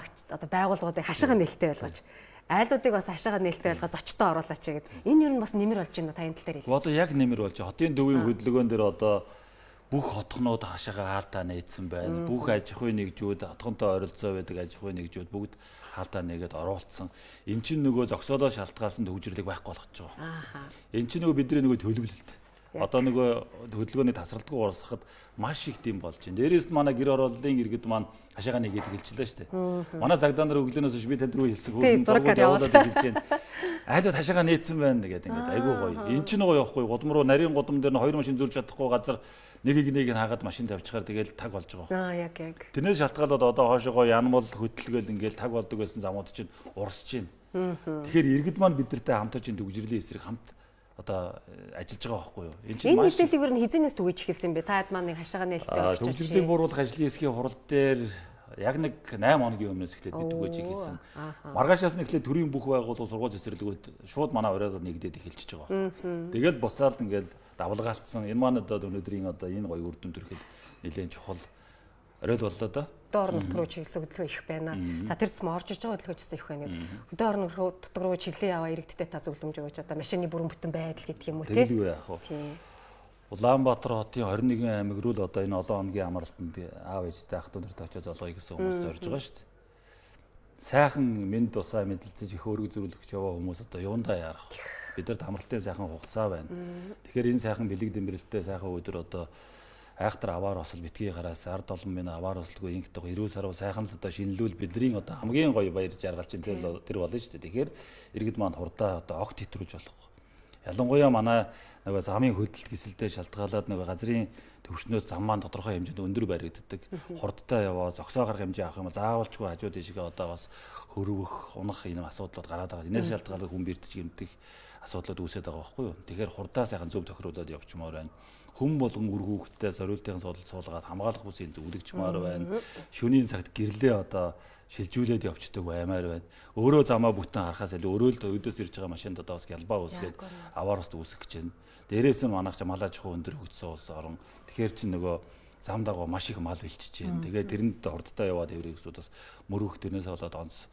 байгаагч одоо байгууллагуудыг хашаага нээлттэй болгож айлуудыг бас хашаага нээлттэй болгож зочдоо оруулаач гэдэг. Энэ юу нь бас нэмэр болж байна таны тал дээр хэлээ. Одоо яг нэмэр болж хотын төвийн хөдөлгөөн дээр одоо бүх хотхнууд хашаага хаалтаа нээсэн байна. Бүх аж ахуйн нэгжүүд хотгонтой ойролцоо байдаг аж ахуйн нэгжүүд бүгд хаалтаа нээгээд оруулсан. Эн чинь нөгөө зөксөөлөө шалтгаалсан төвжирлийг байхгүй болгож байгаа. Эн чинь нөгөө бидний нөгөө төлөвлөлт. Одоо нөгөө хөдөлгөөний тасралтгүй урсгахад маш их тийм болж байна. Дээрээс нь манай гэр орооллын иргэд маань хашаага нэгээд хэлчихлээ шүү дээ. Манай цагдаа нар өглөөнөөс би танд руу хэлсэн хөрөнгө зураг явуулаад хэлж байна. Айлууд хашаага нээсэн байна гэдэг ингээд айгүй гоё. Эн чинь гоё явахгүй гудам руу нарийн гудам дээр нь хоёр машин зурж чадахгүй газар нэгийг хаагаад машин тавьчихаар тэгээд таг болж байгаа. Яг. Тэрнээс шалтгаалаад одоо хоошоогоо янмал хөдөлгөөл ингээд таг болдог байсан замууд чинь урсж байна. Тэгэхээр иргэд маань бидэртэй хамтарч энэ төгжрлийн эсрэг хамт одоо ажиллаж байгаа байхгүй юу? Энэ мэдээллийг ер нь хизэнээс түгэж эхэлсэн юм бэ? Та хэд маань нэг хашаага нээлттэй болчихсон. Төгжрлийн бууруулах ажлын эсгийн хурал дээр яг нэг 8 хоногийн өмнөөс эхлээд бид түгэж эхэлсэн. Маргаашаас нь эхлээд төрийн бүх байгууллага сургууль цэцэрлэгүүд шууд манай оройд нэгдээд эхэлчихэж байгаа байхгүй. Тэгэл буцаад ингээл давлгаалтсан. Энэ маань одоо өнөөдрийн одоо энэ гоё үр дүн төрөхөд нэлээд чухал оройд боллоо да. Хөдөө орон нутг руу чиглэсэн хөдөлгөөн их байна. За тэр цэс орж иж байгаа хөдөлгөөч их байна гэдэг. Хөдөө орон нутг руу чиглэн яваа иргэдтэй та зөвлөмж өгөөч. Одоо машины бүрэн бүтэн байдал гэдэг юм уу тийм. Тэгэлгүй яах вэ? Улаанбаатар хотын 21 аймаг руу л одоо энэ олон хоногийн амралтанд аав ээжтэй ах トゥ нартай очиж золгоё гэсэн хүмүүс зорж байгаа шүү дээ. Сайхан мэд тусаа мэдлэлцэж их өөрөг зөрүүлэх яваа хүмүүс одоо юундаа яарах. Бид нарт амралтын сайхан хугацаа байна. Тэгэхээр энэ сайхан бэлэг дэмбэрэлтэй сайхан өдөр одоо айхтар аваар осол битгий гараас ард олон минь аваар ослгүй ингэдэг 90 сар сайхан л одоо шинэлүүл бидний одоо хамгийн гоё баяр жаргал чинь тэр болно шүү дээ. Тэгэхээр иргэд маань хурдаа одоо огт хэтрүүлж болох. Ялангуяа манай нөгөө замын хөдөлт гисэлдээ шалтгаалаад нөгөө газрын төвшнөөс зам маань тодорхой хэмжээнд өндөр баригддаг. Хурдтай яваа зөксөө гарах хэмжээ авах юм заавалчгүй хажууд ишгээ одоо бас хөрвөх, унах ийм асуудлууд гараад байгаа. Инээс шалтгаалаад хүн бэртэж гэмтэх асуудлууд үүсээд байгаа байхгүй юу? Тэгэхээр хурдаа сайхан зөв тохируулаад явчмаар байна. Хүн болгон үр хүүхдтэй зориултын суулгаад хамгаалах бүсийн зөвлөгчмаар байна. Шөнийн цагт гэрлээ одоо шилжүүлээд явцдаг баймаар байна. Өөрөө замаа бүтэн харахаас илүү өөрөө л өдөөс ирж байгаа машинд одоо бас гялбаа үүсгээд аваар ус үүсэх гэж байна. Дээрээс нь манайх ч малаж хуу өндөр хөгжсөн улс орон. Тэгэхээр чи нөгөө зам дагуу маш их мал бэлчиж байна. Тэгээд тэрэнд хурдтай яваад эврээгсүүд бас мөрөх тэрнээс болоод онц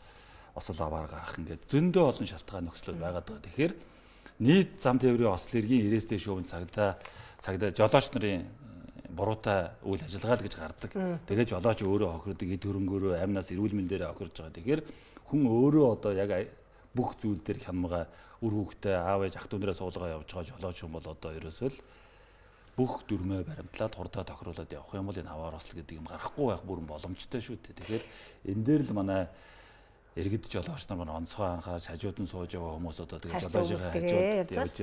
осол аваар гарах ингээд зөндөө олон шалтгаан нөхцлүүд байгаад байгаа. Тэгэхээр нийт зам тээврийн осол эргийн 90-с дээш хувийн цагдаа жолооч нарын буруутай үйл ажиллагаа л гэж гардаг. Тэгээд жолооч өөрөө хохирдог, эд хөрөнгөөрөө амнаас эрүүл мэндээрээ хохирж байгаа. Тэгэхээр хүн өөрөө одоо яг бүх зүйл дээр хянамгаа үр хүүхдээ аав ээж ах トゥ нараа суулгаа явж байгаа жолооч хүн бол одоо ерөөсөө л бүх дүрмээ баримтлаад хурдаа тохируулаад явах юм бол энэ аваар осол гэдэг юм гарахгүй байх бүрэн боломжтой шүү дээ. Тэгэхээр энэ дээр л манай иргэд жолооч нар маань онцгой анхаарч хажууд нь сууж байгаа хүмүүс одоо тэгээд жолоожийн хажууд явж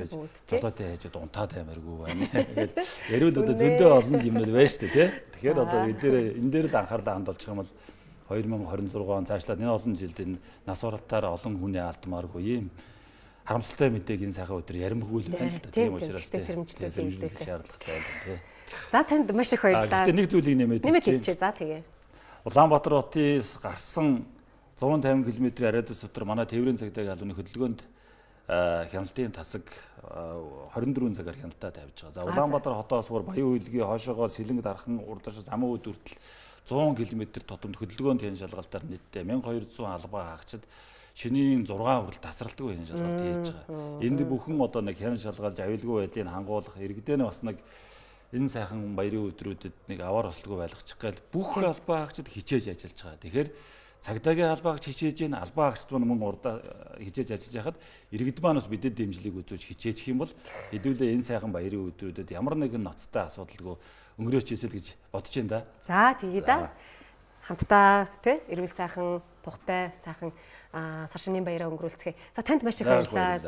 жолоотой хажууд унтаад аймаргүй байна. Тэгээд ярил одоо зөндөө олон юмнууд байна шүү дээ тий. Тэгэхээр одоо энэ дээр л анхаарлаа хандуулчих юм бол 2026 он цаашлаад энэ олон жилд энэ нас баралтаар олон хүний алдмааргүй юм харамсалтай мэдээг энэ сайхан өдөр яримгүй л байна л да. Тийм учраас сэрэмжлэх шаардлагатай байна тий. За танд маш их баярлалаа. Гэхдээ нэг зүйлийг нэмээд хэлчихье. За тэгээ. Улаанбаатар хотын гарсан 150 км радиус дотор манай тээврийн цагдаагийн албаны хөдөлгөөнд хяналтын тасаг 24 цагаар хяналтаа тавьж байгаа. За Улаанбаатар хотоос бүр Баян хөлгийн хоошоогоо Сэлэнг дархан урдаш замын үүд хүртэл 100 км тутамд хөдөлгөөнд хэн шалгалтаар нийтдээ 1200 албаа хаагчид шинийн 6 хүртэл тасралтгүй хэн шалгалт хийж байгаа. Энд бүхэн одоо нэг хэн шалгалж аюулгүй байдлыг хангуулах иргэдээ бас нэг энэ сайхан баярын өдрүүдэд нэг аваар ослогоо байлгачих гээл бүх албаа хаагчид хичээж ажиллаж байгаа. Тэгэхээр цагдаагийн албаагч хичээж гэн албаа хаагчд мөн урдаа хичээж ажиллаж байхад иргэд маань бас бидэд дэмжлэг үзүүлж хичээчих юм бол хэдүүлээ энэ сайхан баярын өдрүүдэд ямар нэгэн ноцтой асуудалгүй өнгөрөөч хийсэл гэж бодож байна да. За тэгээ да. Хамтдаа тий эрүүл сайхан тухтай сайхан сар шинийн баяраа өнгөрүүлцгээе. За танд маш их баярлалаа.